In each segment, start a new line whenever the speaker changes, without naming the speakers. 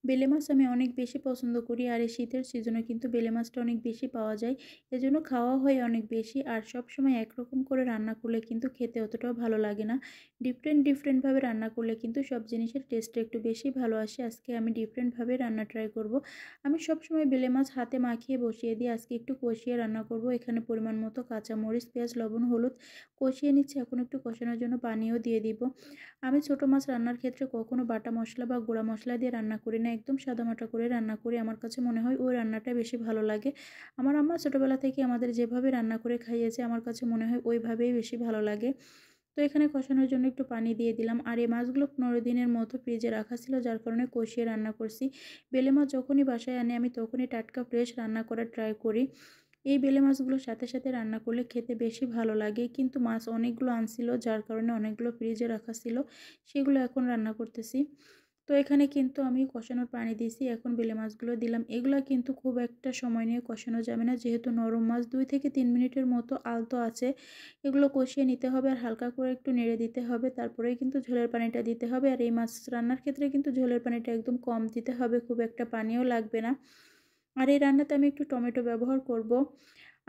বেলে মাছ আমি অনেক বেশি পছন্দ করি, আর এই শীতের সিজনে কিন্তু বেলে মাছটা অনেক বেশি পাওয়া যায়। এজন্য খাওয়া হয় অনেক বেশি। আর সবসময় একরকম করে রান্না করলে কিন্তু খেতে অতটাও ভালো লাগে না। ডিফারেন্টভাবে রান্না করলে কিন্তু সব জিনিসের টেস্টটা একটু বেশি ভালো আসে। আজকে আমি ডিফারেন্টভাবে রান্না ট্রাই করব। আমি সবসময় বেলে মাছ হাতে মাখিয়ে বসিয়ে দিই, আজকে একটু কষিয়ে রান্না করব। এখানে পরিমাণ মতো কাঁচামরিচ, পেঁয়াজ, লবণ, হলুদ কষিয়ে নিচ্ছি। এখন একটু কষানোর জন্য পানিও দিয়ে দিব। আমি ছোট মাছ রান্নার ক্ষেত্রে কখনো বাটা মশলা বা গুঁড়া মশলা দিয়ে রান্না করি না, একদম সাদামাটা করে রান্না করি। আমার কাছে মনে হয় ওই রান্নাটা বেশি ভালো লাগে। আমার আম্মা ছোটোবেলা থেকে আমাদের যেভাবে রান্না করে খাইয়েছে, আমার কাছে মনে হয় ওইভাবেই বেশি ভালো লাগে। তো এখানে কষানোর জন্য একটু পানি দিয়ে দিলাম। আর এই মাছগুলো 15 দিনের মতো ফ্রিজে রাখা ছিল, যার কারণে কষিয়ে রান্না করছি। বেলে মাছ যখনই বাসায় আনি আমি তখনই টাটকা ফ্রেশ রান্না করার ট্রাই করি। এই বেলে মাছগুলোর সাথে সাথে রান্না করলে খেতে বেশি ভালো লাগে, কিন্তু মাছ অনেকগুলো আনছিল, যার কারণে অনেকগুলো ফ্রিজে রাখা ছিল, সেগুলো এখন রান্না করতেছি। তো এখানে কিন্তু আমি কষানোর পানি দিয়েছি, এখন বেলে মাছগুলো দিলাম। এগুলো কিন্তু খুব একটা সময় নিয়ে কষানো যাবে না, যেহেতু নরম মাছ। 2 থেকে 3 মিনিটের মতো আলতো আছে এগুলো কষিয়ে নিতে হবে, আর হালকা করে একটু নেড়ে দিতে হবে, তারপরেই কিন্তু ঝোলের পানিটা দিতে হবে। আর এই মাছ রান্নার ক্ষেত্রে কিন্তু ঝোলের পানিটা একদম কম দিতে হবে, খুব একটা পানিও লাগবে না। আর এই রান্নাতে আমি একটু টমেটো ব্যবহার করব।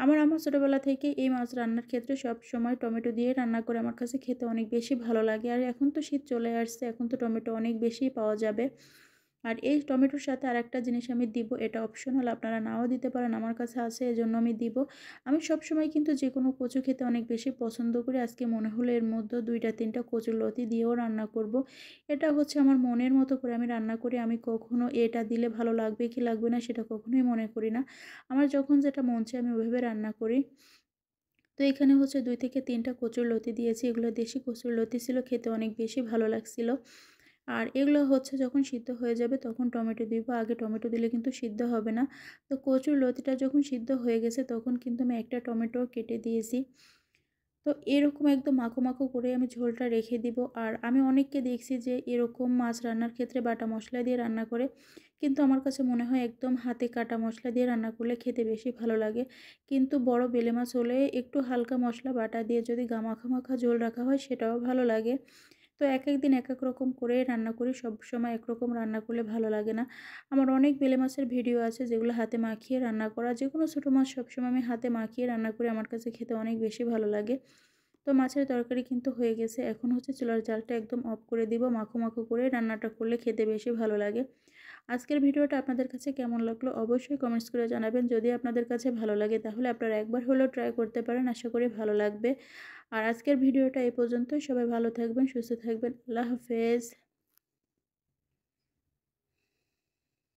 আমার আম্মা ছোটোবেলা থেকে এই মাছ রান্নার ক্ষেত্রে সব সময় টমেটো দিয়ে রান্না করে, আমার কাছে খেতে অনেক বেশি ভালো লাগে। আর এখন তো শীত চলে আসছে, এখন তো টমেটো অনেক বেশি পাওয়া যাবে। আর এই টমেটোর সাথে আরেকটা জিনিস আমি দিব, এটা অপশনাল, আপনারা নাও দিতে পারেন, আমার কাছে আছে এজন্য আমি দিব। আমি সবসময় কিন্তু যে কোনো কচু খেতে অনেক বেশি পছন্দ করি। আজকে মনে হলো এর মধ্যে 2টা 3টা কচুর লতি দিয়েও রান্না করব। এটা হচ্ছে আমার মনের মতো করে আমি রান্না করি। আমি কখনো এটা দিলে ভালো লাগবে কি লাগবে না সেটা কখনোই মনে করি না। আমার যখন যেটা মন চায় আমি ওইভাবে রান্না করি। তো এখানে হচ্ছে 2 থেকে 3টা কচুর লতি দিয়েছি। এগুলো দেশি কচুর লতি ছিল, খেতে অনেক বেশি ভালো লাগছিল। আর এগুলো হচ্ছে যখন সিদ্ধ হয়ে যাবে তখন টমেটো দিব। আগে টমেটো দিলে কিন্তু সিদ্ধ হবে না। তো কচুর লতিটা যখন সিদ্ধ হয়ে গেছে তখন কিন্তু আমি একটা টমেটো কেটে দিয়েছি। তো এরকম একদম মাখো মাখো করে আমি ঝোলটা রেখে দিব। আর আমি অনেককে দেখছি যে এরকম মাছ রান্নার ক্ষেত্রে বাটা মশলা দিয়ে রান্না করে, কিন্তু আমার কাছে মনে হয় একদম হাতে কাটা মশলা দিয়ে রান্না করলে খেতে বেশি ভালো লাগে। কিন্তু বড় বেলে মাছ হলে একটু হালকা মশলা বাটা দিয়ে যদি মাখা মাখা ঝোল রাখা হয় সেটাও ভালো লাগে। তো এক এক দিন এক এক রকম করে রান্না করি, সব সময় একরকম রান্না করলে ভালো লাগে না। আমার অনেক বেলে মাছের ভিডিও আছে যেগুলো হাতে মাখিয়ে রান্না করা, যে কোনো ছোটো মাছ সবসময় আমি হাতে মাখিয়ে রান্না করি, আমার কাছে খেতে অনেক বেশি ভালো লাগে। তো মাছের তরকারি কিন্তু হয়ে গেছে, এখন হচ্ছে চুলার জালটা একদম অফ করে দিব। মাখো মাখো করে রান্নাটা করলে খেতে বেশি ভালো লাগে। আজকের ভিডিওটা আপনাদের কাছে কেমন লাগলো অবশ্যই কমেন্টস করে জানাবেন। যদি আপনাদের কাছে ভালো লাগে তাহলে আপনারা একবার হলেও ট্রাই করতে পারেন, আশা করি ভালো লাগবে। আর আজকের ভিডিওটা এই পর্যন্তই। সবাই ভালো থাকবেন, সুস্থ থাকবেন। আল্লাহ হাফেজ।